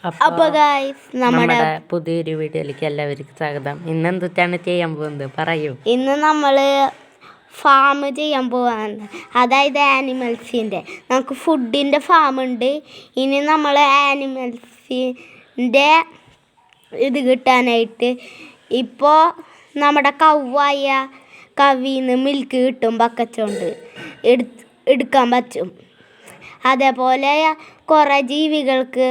അപ്പൊ ഗൈസ് നമ്മുടെ പുതിയൊരു വീഡിയോയിലേക്ക് എല്ലാവർക്കും സ്വാഗതം. ഇന്ന് എന്തൊക്കെയാണ് ചെയ്യാൻ പോകുന്നത് പറയൂ. ഇന്ന് നമ്മള് ഫാം ചെയ്യാൻ പോവാണ്, അതായത് ആനിമൽസിൻ്റെ. നമുക്ക് ഫുഡിൻ്റെ ഫാമുണ്ട്. ഇനി നമ്മൾ ആനിമൽസിൻ്റെ ഇത് കിട്ടാനായിട്ട് ഇപ്പോൾ നമ്മുടെ കവീന്ന് മിൽക്ക് കിട്ടും, ബക്കച്ചുകൊണ്ട് എടുക്കാൻ പറ്റും. അതേപോലെ കുറേ ജീവികൾക്ക്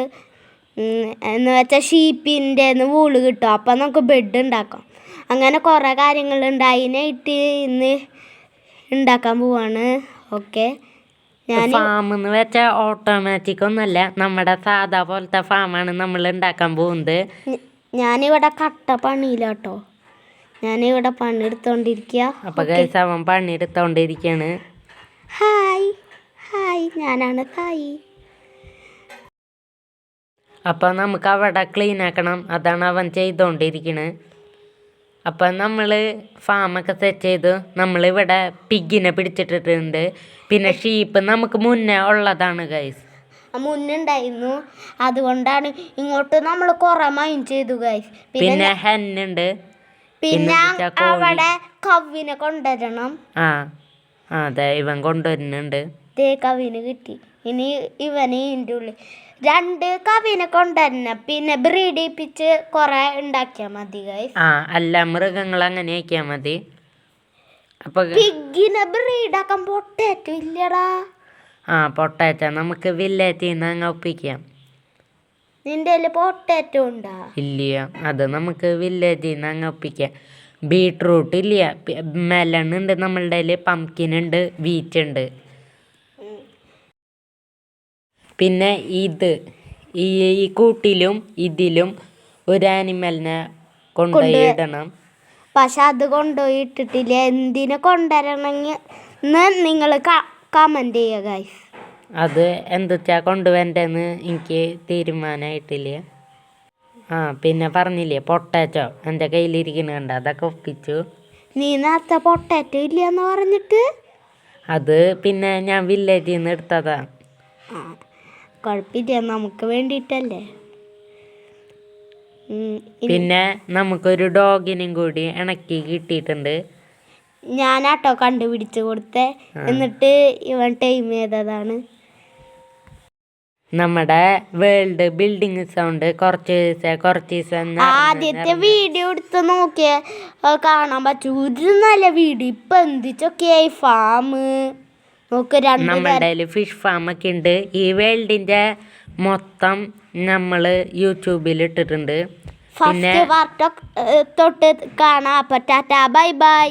എന്ന് വെച്ചാൽ ഷീപ്പിൻ്റെ വൂള് കിട്ടും. അപ്പം നമുക്ക് ബെഡ് ഉണ്ടാക്കാം. അങ്ങനെ കുറേ കാര്യങ്ങളുണ്ട്. അതിനായിട്ട് ഇന്ന് ഉണ്ടാക്കാൻ പോവാണ്. ഓക്കെ, ഫാം എന്ന് വെച്ചാൽ ഓട്ടോമാറ്റിക് ഒന്നല്ല, നമ്മുടെ സാധാ പോലത്തെ ഫാമാണ് നമ്മൾ ഉണ്ടാക്കാൻ പോകുന്നത്. ഞാനിവിടെ കട്ട പണിയിലാട്ടോ, ഞാനിവിടെ പണിയെടുത്തോണ്ടിരിക്കുക. അപ്പൊ ഗൈസ് അവൻ പണിയെടുത്തോണ്ടിരിക്കാണ്. ഹായ് ഹായ്, ഞാനാണ് തായി. അപ്പം നമുക്ക് അവിടെ ക്ലീൻ ആക്കണം, അതാണ് അവൻ ചെയ്തുകൊണ്ടിരിക്കുന്നത്. അപ്പം നമ്മൾ ഫാമൊക്കെ സെറ്റ് ചെയ്തു. നമ്മളിവിടെ പിഗിനെ പിടിച്ചിട്ടിട്ടുണ്ട്. പിന്നെ ഷീപ്പ് നമുക്ക് മുന്നേ ഉള്ളതാണ് ഗൈസ്, മുന്നുണ്ടായിരുന്നു. അതുകൊണ്ടാണ് ഇങ്ങോട്ട് നമ്മൾ കുറെ മൈൻഡ് ചെയ്തു ഗൈസ്. പിന്നെ ഹെന്നുണ്ട്. പിന്നെ അവിടെ കവിനെ കൊണ്ടുവരണം. അതെ, ഇവൻ കൊണ്ടുവരുന്നുണ്ട്. കവിന് കിട്ടി. ഇനി ഇവന് ഇതിൻ്റെ ഉള്ളിൽ 2 കവിനെ കൊണ്ടുവരണം. പിന്നെ ബ്രീഡിപ്പിച്ച് കുറെ ഉണ്ടാക്കിയാൽ മതി ഗൈസ്. അല്ല, മൃഗങ്ങൾ അങ്ങനെ ആക്കിയാൽ മതി. അപ്പൊ പിഗിനെ ബ്രീഡാക്കാൻ പൊട്ടേറ്റോ ഇല്ലടാ. പൊട്ടേറ്റോ നമുക്ക് വില്ലേജിൽ നിന്ന് അങ്ങ് ഒപ്പിക്കാം. നിന്റെ പൊട്ടേറ്റോ ഉണ്ടാ? ഇല്ല, അത് നമുക്ക് വില്ലേജിൽ നിന്ന് അങ്ങ് ഒപ്പിക്കാം. ബീട്രൂട്ട് ഇല്ല, മെലൺ ഉണ്ട് നമ്മളുടെ കയ്യിൽ, പംകിൻ ഉണ്ട്, വീറ്റ് ഉണ്ട്. പിന്നെ ഈ കൂട്ടിലും ഇതിലും ഒരു ആനിമലിനെ കൊണ്ടുപോയിടണം. പക്ഷെ അത് കൊണ്ടുപോയി ഇട്ടിട്ടില്ല. എന്തിനെ കൊണ്ടുവരണമെങ്കിൽ നിങ്ങൾ കമൻറ്റ് ചെയ്യുക ഗൈസ്. അത് എന്തൊക്കെയാ കൊണ്ടുവരേണ്ടതെന്ന് എനിക്ക് തീരുമാനമായിട്ടില്ല. പിന്നെ പറഞ്ഞില്ലേ പൊട്ടാറ്റോ എൻ്റെ കയ്യിലിരിക്കുന്നുണ്ട്, അതൊക്കെ ഒപ്പിച്ചു. നീ നേരത്തെ പൊട്ടാറ്റോ ഇല്ലയെന്ന് പറഞ്ഞിട്ട് അത് പിന്നെ ഞാൻ വില്ലേജിൽ നിന്ന് എടുത്തതാ. കുഴപ്പമില്ല, നമുക്ക് വേണ്ടിയിട്ടല്ലേ. പിന്നെ നമുക്കൊരു ഡോഗിനും കൂടി ഇണക്കി കിട്ടിയിട്ടുണ്ട്. ഞാനാട്ടോ കണ്ടുപിടിച്ച് കൊടുത്തേ, എന്നിട്ട് ഇവൻ ടൈം ചെയ്തതാണ്. നമ്മുടെ വേൾഡ് ബിൽഡിംഗ് സൗണ്ട് കുറച്ച് ദിവസം ആദ്യത്തെ വീഡിയോ എടുത്ത് നോക്കിയ കാണാൻ പറ്റൂ, ഒരു നല്ല വീഡിയോ. ഇപ്പൊ എന്തിച്ചൊക്കെയായി ഫാം നോക്ക്. നമ്മുടെ ഫിഷ് ഫാമൊക്കെ ഉണ്ട്. ഈ വേൾഡിന്റെ മൊത്തം നമ്മൾ യൂട്യൂബിൽ ഇട്ടിട്ടുണ്ട്. ഫസ്റ്റ് പാർട്ട് തൊട്ട് കാണാം. അപ്പൊ ടാറ്റാ, ബൈ ബൈ.